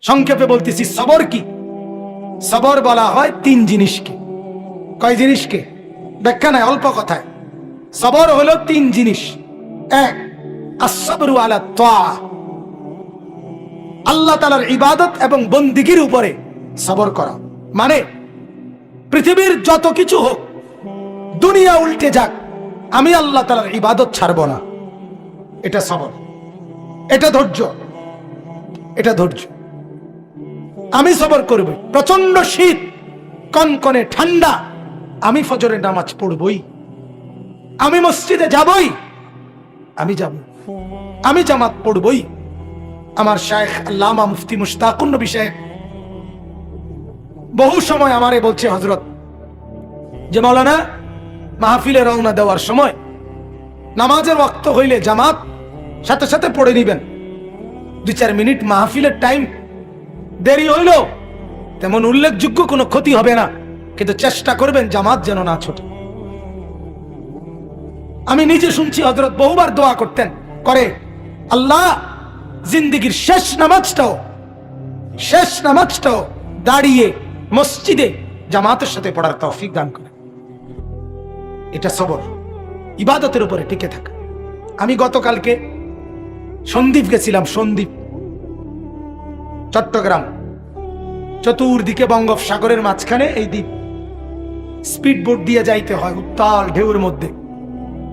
সংক্ষেপে বলতেছি সবর কি। সবর বলা হয় তিন জিনিসকে। কয় জিনিসকে? ব্যাখ্যা নাই, অল্প কথায়। সবর হলো তিন জিনিস। এক, আসসাবরু আলা তাআ, আল্লাহ তাআলার ইবাদত এবং বন্দিগির উপরে সবর করা। মানে পৃথিবীর যত কিছু হোক, দুনিয়া উল্টে যাক, আমি আল্লাহ তাআলার ইবাদত ছাড়ব না। এটা সবর, এটা ধৈর্য, এটা ধৈর্য। আমি সবর করব। প্রচন্ড শীত, কনকনে ঠান্ডা, আমি ফজরের নামাজ পড়বই, আমি মসজিদে যাবই, আমি যাব, আমি জামাত পড়বই। আমার শায়েখ আল্লামা মুফতি মুশতাকুর নবী সাহেব বহু সময় আমারে বলছে, হযরত, যে মাওলানা, মাহফিলে রওনা দেওয়ার সময় নামাজের ওয়াক্ত হইলে জামাত সাথে সাথে পড়ে নিবেন। 2-4 মিনিট মাহফিলের টাইম দেরি হইল, তেমন উল্লেখযোগ্য কোনো ক্ষতি হবে না, কিন্তু চেষ্টা করবেন জামাত যেন না ছোটে। আমি নিজে শুনছি হযরত বহুবার দোয়া করতেন, করে, আল্লাহ জিন্দেগীর শেষ নামাজটাও দাঁড়িয়ে মসজিদে জামাতের সাথে পড়ার তৌফিক দান করে। এটা সবর, ইবাদতের উপরে টিকে থাকা। আমি গতকালকে সন্দ্বীপ গেছিলাম, সন্দ্বীপ, চট্টগ্রাম। চতুর্দিকে বঙ্গোপসাগরের মাঝখানে এই দ্বীপ, স্পিড বোট দিয়ে যাইতে হয় উত্তাল ঢেউর মধ্যে।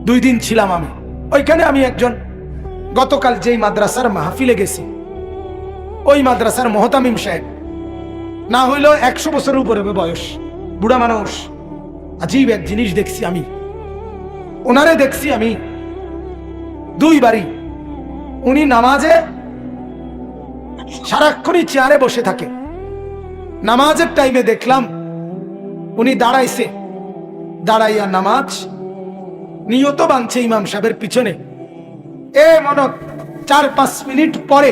2 দিন ছিলাম আমি ওইখানে। আমি একজন, গতকাল যেই মাদ্রাসার মাহফিলে গেছি, ওই মাদ্রাসার মোহতামিম সাহেব, না হইল 100 বছরের উপরে বয়স, বুড়া মানুষ। আজীব এক জিনিস দেখছি আমি, ওনারে দেখছি আমি 2 বারই। উনি নামাজে সারাক্ষণই চেয়ারে বসে থাকে। নামাজের টাইমে দেখলাম উনি দাঁড়াইছে, দাঁড়াইয়া নামাজ নিয়ত বাঁধছে ইমাম সাহেবের পিছনে। মনে 4-5 মিনিট পরে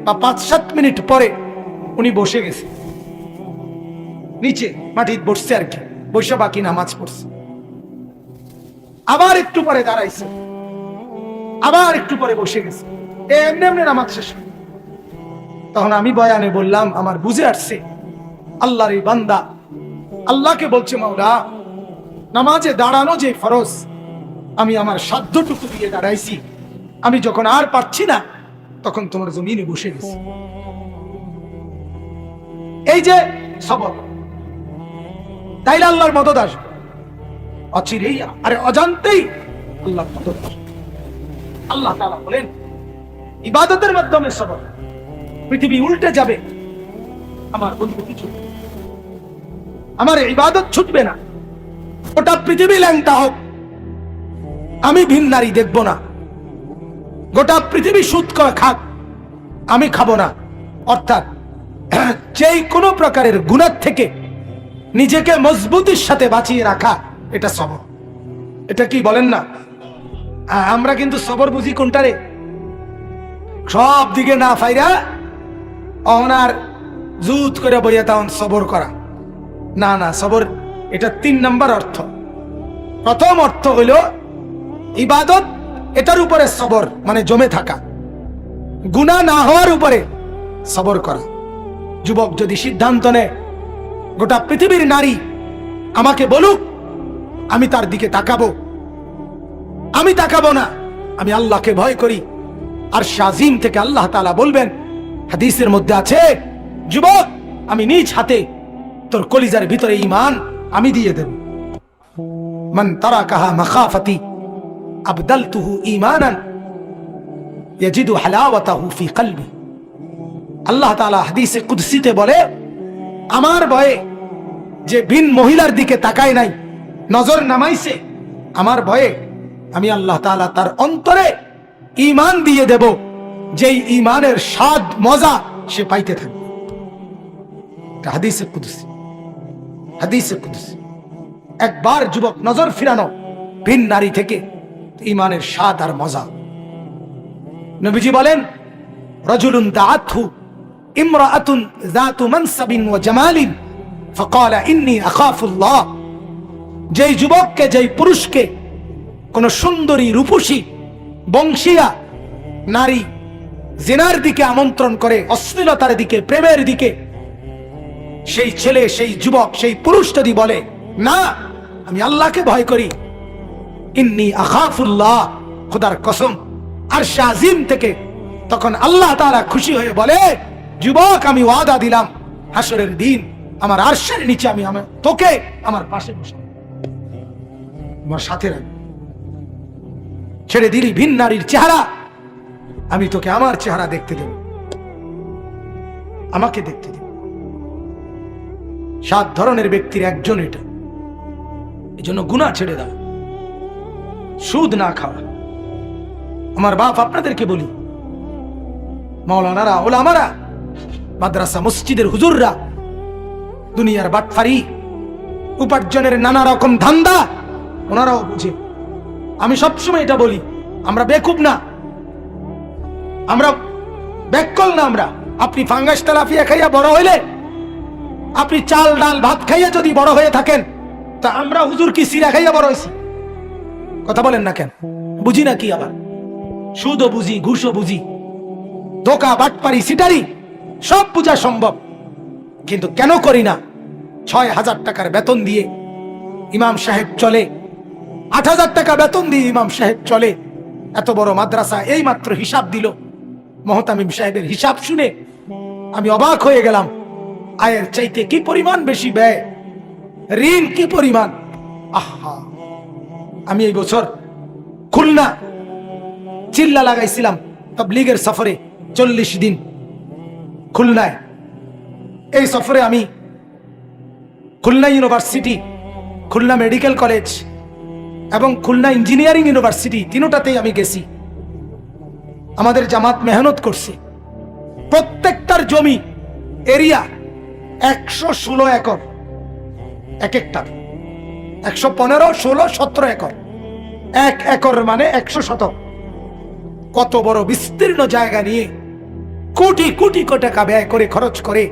বা 5-7 মিনিট পরে উনি বসে গেছে, নিচে মাটিতে বসছে আর কি, বসে বাকি নামাজ পড়ছে। আবার একটু পরে দাঁড়াইছে, আবার একটু পরে বসে গেছে। এমনি এমনি নামাজ শেষ। তখন আমি বয়ানে বললাম, আমার বুঝে আসছে আল্লাহর এই বান্দা আল্লাহকে বলছে, মাওলা, নামাজে দাঁড়ানো যে ফরজ, আমি আমার সাধ্যটুকু দিয়ে দাঁড়াইছি, আমি যখন আর পারছি না তখন তোমার জমিনে বসে গেছি। এই যে সবর, তাইলে আল্লাহর মদদ আসবে অচিরেই, আরে অজান্তেই আল্লাহর মদদ আসবে। আল্লাহ তাআলা বলেন, ইবাদতের মাধ্যমে সবর। পৃথিবী উল্টে যাবে, আমার বন্ধু কিছু, আমার ইবাদত ছুটবে না। ওটা পৃথিবী ল্যাংটা হোক, আমি ভিন নারী দেখব না। গোটা পৃথিবী সুদ করে খাক, আমি খাবো না। অর্থাৎ যেই কোনো প্রকারের গুনাহ থেকে নিজেকে মজবুতির সাথে বাঁচিয়ে রাখা, এটা সবর। এটা কি বলেন না? আমরা কিন্তু সবর বুঝি কোনটা রে? সব দিকে না ফাইরা অনার জুত করে বইয়া তখন সবর করা, না না। সবর এটা 3 নম্বর অর্থ। প্রথম অর্থ হইল ইবাদত, এটার উপরে সবর মানে জমে থাকা, গুনাহ না হওয়ার উপরে সবর করা। যুবক যদি সিদ্ধান্ত নেয়, গোটা পৃথিবীর নারী আমাকে বলুক, আমি তার দিকে তাকাবো, আমি তাকাবো না, আমি আল্লাহকে ভয় করি। আর শাজিম থেকে আল্লাহ তাআলা বলবেন, হাদিসের মধ্যে আছে, যুবক, আমি নিজ হাতে তোর কলিজার ভিতরে ঈমান আমি দিয়ে দেব। মান তারাকাহা মাখাফাতি আবদালতুহু ঈমানান ইয়াজিদু হালাওয়াতাহু ফি কলবি। আল্লাহ তাআলা হাদিসে কুদসিতে বলে, আমার ভয়ে যে ভিন মহিলার দিকে তাকায় নাই, নজর নামাইছে, আমার ভয়ে আমি আল্লাহ তাআলা তার অন্তরে ঈমান দিয়ে দেব, যেই ঈমানের স্বাদ মজা সে পাইতে থাকবে। হাদিসে কুদসি, হাদিসে কুদসি। একবার যুবক নজর ফিরানো ভিন নারী থেকে, ঈমানের স্বাদ আর মজা। নবীজি বলেন, রাজুলুন দাআতহু ইমরাআতুন যাতু মানসাবিন ওয়া জামালিন ফাকালা ইন্নী আখাফুল্লাহ। যেই যুবককে, যেই পুরুষকে কোন সুন্দরী, রূপসী, বংশীয়া নারী জিনার দিকে আমন্ত্রণ করে, অশ্লীলতার দিকে, প্রেমের দিকে, সেই ছেলে, সেই যুবক, সেই পুরুষ যদি বলে না আমি আল্লাহকে ভয় করি, ইন্নী আখাফুল্লাহ, খোদার কসম, আরশে আজিম থেকে তখন আল্লাহ তাআলা খুশি হয়ে বলে, যুবক আমি ওয়াদা দিলাম হাসরের দিন আমার আরশের নিচে আমি তোকে আমার পাশে বসাবো, আমার সাথে রাখবো। ছেড়ে দিলি ভিন নারীর চেহারা, আমি তোকে আমার চেহারা দেখতে দেব, আমাকে দেখতে দেব। 7 ধরনের ব্যক্তির একজন এটা। এই জন্য গুনাহ ছেড়ে দাও, সুদ না খাওয়া। আমার বাপ আপনাদেরকে বলি, মাওলানারা, ওলামারা, মাদ্রাসা মসজিদের হুজুররা, দুনিয়ার বাটফারি, উপার্জনের নানা রকম ধান্দা ওনারাও বুঝে। আমি সবসময় এটা বলি, আমরা বেকুব না, আমরা ব্যাককল না। আমরা, আপনি ফাঙ্গাস তেলাপিয়া খাইয়া বড় হইলে, আপনি চাল ডাল ভাত খাইয়া যদি বড় হয়ে থাকেন, তা আমরা হুজুর কি সিরা খাইয়া বড় হয়েছি? কথা বলেন না কেন? বুঝি না কি? আবার সুদও বুঝি, ঘুষও বুঝি, ধোকা, বাটপারি, সিটারি সব বুঝা সম্ভব, কিন্তু কেন করি না? 6,000 টাকার বেতন দিয়ে ইমাম সাহেব চলে, 8,000 টাকা বেতন দিয়ে ইমাম সাহেব চলে। এত বড় মাদ্রাসা এই মাত্র হিসাব দিল, মহতামিম সাহেবের হিসাব শুনে আমি অবাক হয়ে গেলাম। আয়ের চাইতে কি পরিমাণ বেশি ব্যয়, ঋণ কি পরিমাণ। আহা, আমি এই বছর খুলনা চিল্লা লাগাইছিলাম তাবলীগের সফরে, 40 দিন খুলনায়। এই সফরে আমি Khulna university, Khulna medical college এবং খুলনা ইঞ্জিনিয়ারিং ইউনিভার্সিটি, তিনটাতেই আমি গেছি। আমাদের জামাত মেহনত করছে। প্রত্যেকটার জমি এরিয়া 116 একর, এক একটা 115, 16, 17 একর। 1 একর মানে 100 শতক। কত বড় বিস্তীর্ণ জায়গা নিয়ে কোটি কোটি টাকা ব্যয় করে, খরচ করে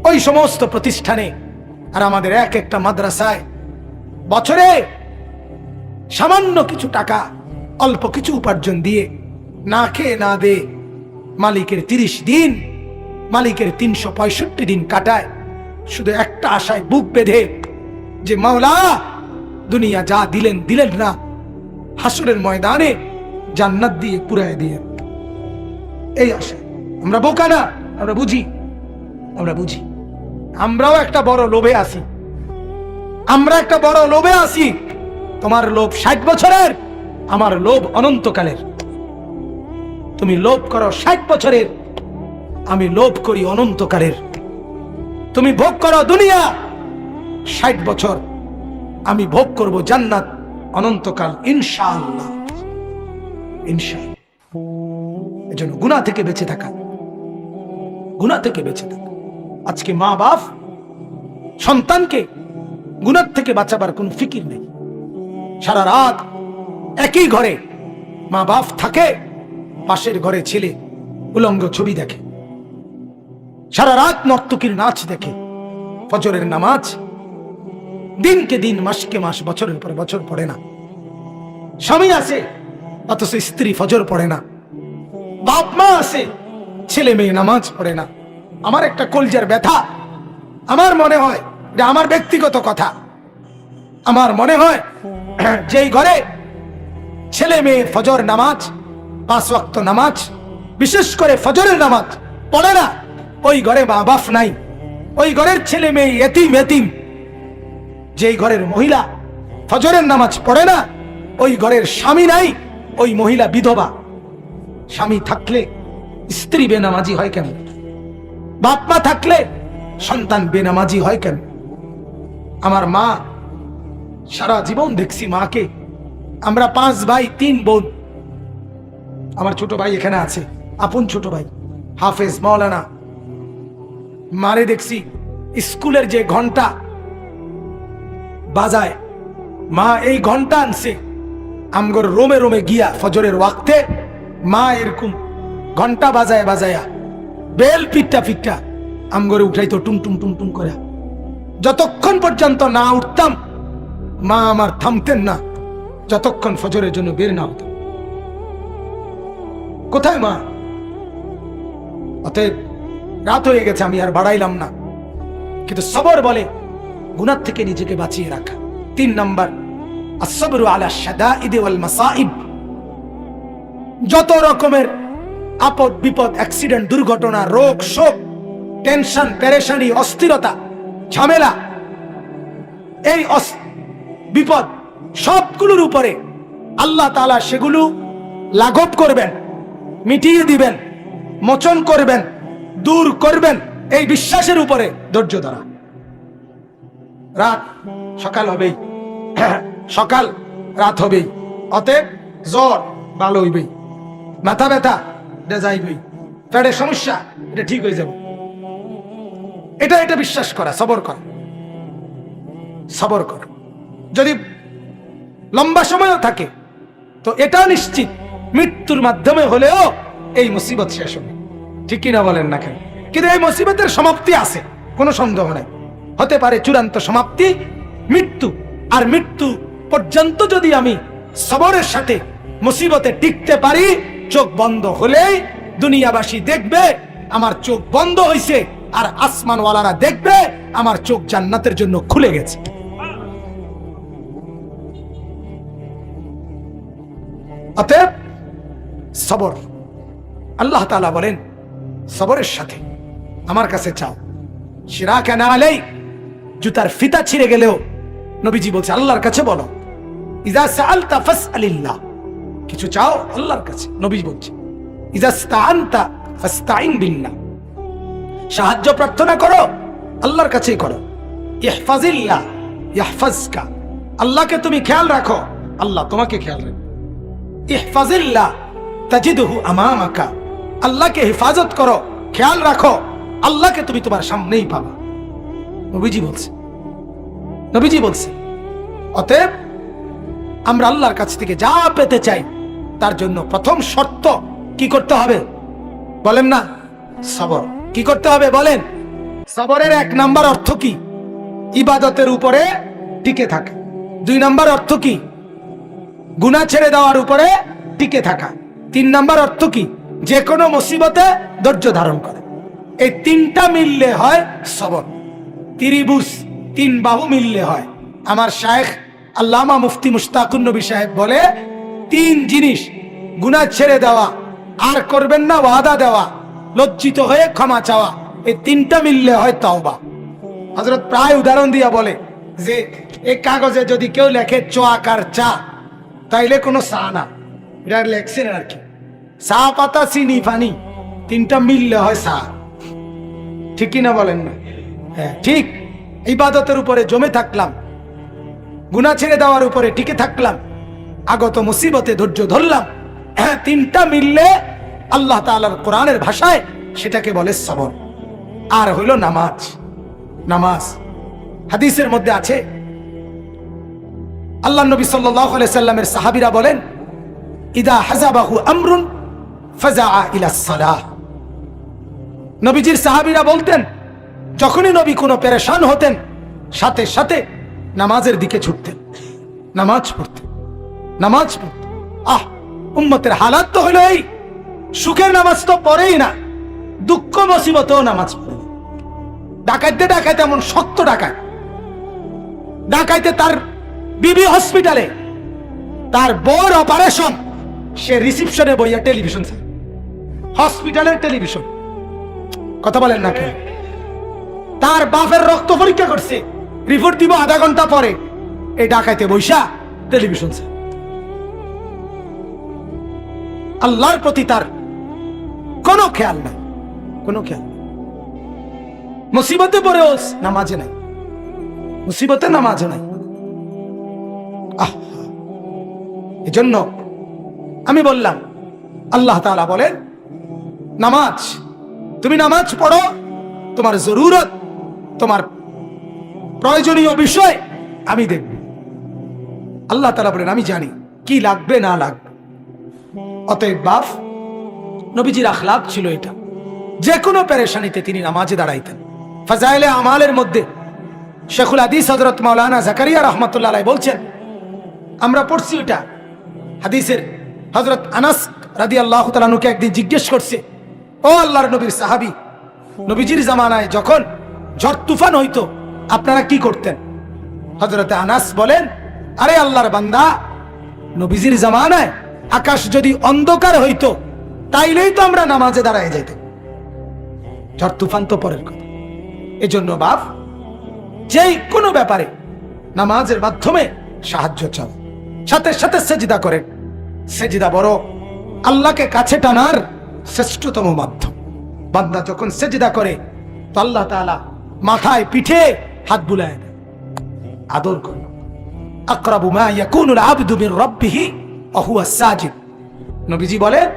ওই সমস্ত প্রতিষ্ঠানে। আর আমাদের এক একটা মাদ্রাসায় বছরে সামান্য কিছু টাকা, অল্প কিছু উপার্জন দিয়ে না খেয়ে না দে মালিকের 30 দিন, মালিকের 365 দিন কাটায় শুধু একটা আশায় বুক বেঁধে যে মাওলা দুনিয়া যা দিলেন দিলেন না, হাসরের ময়দানে জান্নাত দিয়ে পুরায় দিয়ে। এই আশা। আমরা বোকা না, আমরা বুঝি, আমরা বুঝি। আমরাও একটা বড় লোভে আছি, আমরা একটা বড় লোভে আছি। তোমার লোভ 60 বছরের, আমার লোভ অনন্তকালের। তুমি লোভ করো 60 বছরের, আমি লোভ করি অনন্তকালের। তুমি ভোগ করো দুনিয়া 60 বছর, আমি ভোগ করব জান্নাত অনন্তকাল, ইনশাআল্লাহ, ইনশাআল্লাহ। এজন্য গুনাহ থেকে বেঁচে থাকা, গুনাহ থেকে বেঁচে থাকা। আজকে মা বাপ সন্তানকে গুনাহ থেকে বাঁচাবার কোনো ফিকির নেই। সারা রাত একই ঘরে মা বাপ থাকে, পাশের ঘরে ছেলে উলঙ্গ ছবি দেখে, সারা রাত নর্তকীর নাচ দেখে, ফজরের নামাজ দিনকে দিন, মাসকে মাস, বছরের পর বছর পড়ে না। স্বামী আছে অথচ স্ত্রী ফজর পড়ে না। বাপ মা আছে, ছেলে মেয়ে নামাজ পড়ে না। আমার একটা কলজার ব্যথা, আমার মনে হয় এটা আমার ব্যক্তিগত কথা, আমার মনে হয় যেই ঘরে ছেলে মেয়ে ফজর নামাজ, 5 ওয়াক্ত নামাজ, বিশেষ করে ফজরের নামাজ পড়ে না, ওই ঘরে মা বাপ নাই, ওই ঘরের ছেলে মেয়ে এতিম এতিম। যেই ঘরের মহিলা ফজরের নামাজ পড়ে না, ওই ঘরের স্বামী নাই, ওই মহিলা বিধবা। স্বামী থাকলে স্ত্রী বেনামাজি হয় কেন? বাপ মা থাকলে সন্তান বেনামাজি হয় কেন? আমার মা, সারা জীবন দেখছি মাকে। আমরা 5 ভাই 3 বোন। আমার ছোট ভাই এখানে আছে, আপন ছোট ভাই হাফেজ মাওলানা। মারে দেখছি স্কুলের যে ঘন্টা বাজায়, মা এই ঘন্টা আনছে আমগর রোমে রোমে গিয়া ফজরের ওয়াক্তে মা এরকম ঘন্টা বাজায় বাজায়া বেল পিট্টা পিট্টা আমগরে উঠাইতো টুম টুম টুম টুম করে। যতক্ষণ পর্যন্ত না উঠতাম মা আমার থামতেন না, যতক্ষণ ফজরের জন্য বের না হতাম। কোথায় মা? অতএব রাত হয়ে গেছে, আমি আর বাড়াইলাম না, কিন্তু সবর বলে গুনাহ থেকে নিজেকে বাঁচিয়ে রাখা। 3 নাম্বার, আসসাবরু আলা শাদাইদ ওয়াল মাসাইব। যত রকমের আপদ বিপদ, অ্যাক্সিডেন্ট, দুর্ঘটনা, রোগ শোক, টেনশন, পেরেশানি, অস্থিরতা, ঝামেলা, এই বিপদ সবগুলোর উপরে আল্লাহ তাআলা সেগুলো লাঘব করবেন, মিটিয়ে দিবেন, মোচন করবেন, দূর করবেন, এই বিশ্বাসের উপরে ধৈর্য ধরা। রাত সকাল হবেই, সকাল রাত হবেই, অতএব জ্বর ভালো হইবেই, মাথা ব্যথা এটা যাইবেই, পেটের সমস্যা এটা ঠিক হয়ে যাবে। এটা বিশ্বাস করা, সবর করা, সবর কর। যদি লম্বা সময়ও থাকে তো এটাও নিশ্চিত মৃত্যুর মাধ্যমে হলেও এই মুসিবত শেষ হবে। ঠিক কিনা বলেন না কেন? কিন্তু এই মুসিবতের সমাপ্তি আছে, কোনো সন্দেহ নাই। হতে পারে চূড়ান্ত সমাপ্তি মৃত্যু, আর মৃত্যু পর্যন্ত যদি আমি সবরের সাথে মুসিবতে টিকতে পারি, চোখ বন্ধ হলেই দুনিয়াবাসী দেখবে আমার চোখ বন্ধ হয়েছে, আর আসমানওয়ালারা দেখবে আমার চোখ জান্নাতের জন্য খুলে গেছে। অতএব সবর, আল্লাহ তাআলা বলেন সবরের সাথে আমার কাছে চাও। শিরাকান আলাইক, জুতার ফিতা ছিঁড়ে গেলেও নবীজি বলছে আল্লাহর কাছে বলো। ইযা সাআলতা ফাসআলিল্লাহ, কিছু চাও আল্লাহর কাছে। নবীজি বলছে ইযা ইসতাআনতা ফাসতাইন বিল্লাহ, সাহায্য প্রার্থনা করো আল্লাহর কাছেই করো। ইহফাজিল্লাহ ইয়াহফাজকা, আল্লাহকে তুমি খেয়াল রাখো আল্লাহ তোমাকে খেয়াল রাখবে। ইহফাজিল্লাহ তাজিদহু আমামাকা, আল্লাহকে হেফাজত করো, খেয়াল রাখো, আল্লাহকে তুমি তোমার সামনেই পাবা। নবীজি বলছে, নবীজি বলছে অতএব আমরা আল্লাহর কাছ থেকে যা পেতে চাই তার জন্য প্রথম শর্ত কি করতে হবে বলেন না? সবর। কি করতে হবে বলেন? সবরের 1 নাম্বার অর্থ কি? ইবাদতের উপরে টিকে থাকা। 2 নাম্বার অর্থ কি? গুনাহ ছেড়ে দেওয়ার উপরে টিকে থাকা। 3 নাম্বার অর্থ কি? যে কোনো মুসিবতে ধৈর্য ধারণ করে। এই 3টা মিললে হয় সবর। ত্রিভুজ, 3 বাহু মিললে হয়। আমার শায়েখ আল্লামা মুফতি মুশতাকুন নবী সাহেব বলে 3 জিনিস, গুনাহ ছেড়ে দেওয়া, আর করবেন না ওয়াদা দেওয়া, লজ্জিত হয়ে ক্ষমা চাওয়া, এই 3টা মিললে হয় তওবা। হযরত প্রায় উদাহরণ দিয়া বলে যে এই কাগজে যদি কেউ লেখে চ আকার চা, তাইলে কোনো চা না, এটা লেখছেন আর কি। চা পাতা চিনি পানি 3টা মিললে হয় চা। ঠিক কিনা বলেন না? হ্যাঁ ঠিক। ইবাদতের উপরে জমে থাকলাম, গুনাহ ছেড়ে দেওয়ার উপরে টিকে থাকলাম, আগত মুসিবতে ধৈর্য ধরলাম, হ্যাঁ 3টা মিললে আল্লাহ তাআলার কোরআনের ভাষায় সেটাকে বলে সবর। আর হইল নামাজ। নামাজ হাদিসের মধ্যে আছে, আল্লাহ নবী সাল্লাল্লাহু আলাইহি সাল্লামের সাহাবীরা বলেন ইদা হাযাবাহু আমরুন ফাযাআ ইলাস সালাহ। নবীজির সাহাবীরা বলতেন যখনই নবী কোনো পেরেশান হতেন সাথে সাথে নামাজের দিকে ছুটতেন, নামাজ পড়তেন, নামাজ পড়তেন। উম্মতের হালাত তো হলো এই, সুখের নামাজ তো পড়েই না, দুঃখ মুসিবতেও নামাজ পড়ে। ডাকাইতে ডাকাইতে এমন শক্ত ডাকায়, ডাকাইতে তার বিবি হসপিটালে, তার বড় অপারেশন, সে রিসিপশনে বইয়া টেলিভিশন, হসপিটালের টেলিভিশন। কথা বলেন না কেন? তার বাপের রক্ত পরীক্ষা করছে, রিপোর্ট দিব আধা ঘন্টা পরে, এই ডাকাইতে বইসা টেলিভিশন। আল্লাহর প্রতি তার কোনো খেয়াল নাই, কোনো খেয়াল। মুসিবতে পড়েও নামাজে নাই, মুসিবতে নামাজে নাই। এজন্য আমি বললাম আল্লাহ তাআলা বলেন নামাজ, তুমি নামাজ পড়ো, তোমার জরুরত, তোমার প্রয়োজনীয় বিষয় আমি দেখব। আল্লাহ তাআলা বলেন আমি জানি কি লাগবে না লাগবে। অতএব বাপ, নবীজির আখলাক ছিল এটা, যে কোনো পেরেশানিতে তিনি নামাজে দাঁড়াইতেন। ফাজাইলে আমালের মধ্যে শেখুল হাদিস হযরত মাওলানা জাকারিয়া রাহমাতুল্লাহ আলাইহি বলছেন, আমরা পড়ছি এটা হাদিসের, হযরত আনাস রাদিয়াল্লাহু তাআলা আনহুকে একদিন জিজ্ঞেস করছে, ও ও আল্লাহর নবীর সাহাবী, নবীজির জামানায় যখন ঝড় তুফান হইতো আপনারা কি করতেন? হযরত আনাস বলেন, আরে আল্লাহর বান্দা, নবীজির জামানায় আকাশ যদি অন্ধকার হইতো তাইলেই তো আমরা নামাজে দাঁড়ায় যাইতাম। ঝড় তুফান তো পরের কথা। এজন্য বাপ, যেই কোনো ব্যাপারে নামাজের মাধ্যমে সাহায্য চান, সাথে সাথে সেজদা করেন। সেজদা বড় আল্লাহকে কাছে টানার শ্রেষ্ঠতম মাধ্যম। বান্দা যখন সেজদা করে তো আল্লাহ তাআলা মাথায় পিঠে হাত বুলায় দেয়, আদর করে। আকরাবু মা ইয়াকুনুল আবদু মির রাব্বিহি ওয়া হুয়া সাজিদ। নবীজি বলেন,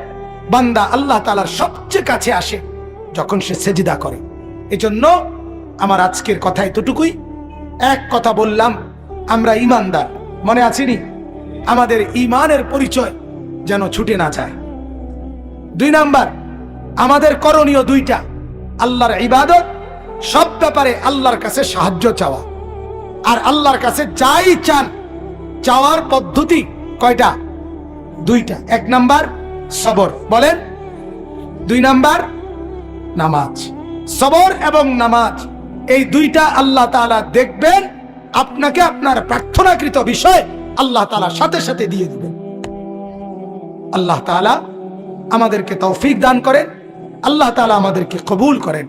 বান্দা আল্লাহ তাআলার সবচেয়ে কাছে আসে যখন সে সেজদা করে। এজন্য আমার আজকের কথা এতটুকুই। এক কথা বললাম, আমরা ঈমানদার, মনে আছেনি? আমাদের ঈমানের পরিচয় যেন ছুটে না যায়। 2 নাম্বার, আমাদের করণীয় 2টা। আল্লাহর ইবাদত, সব ব্যাপারে আল্লাহর কাছে সাহায্য চাওয়া। আর আল্লাহর কাছে যাই চান, চাওয়ার পদ্ধতি কয়টা? 2টা। 1 নাম্বার সবর, বলেন। 2 নাম্বার নামাজ। সবর এবং নামাজ, এই 2টা আল্লাহ তাআলা দেখবেন, আপনাকে আপনার প্রার্থনাকৃত বিষয় আল্লাহ তাআলা সাথে সাথে দিয়ে দিবেন। আল্লাহ তাআলা আমাদেরকে তৌফিক দান করেন, আল্লাহ তাআলা আমাদেরকে কবুল করেন।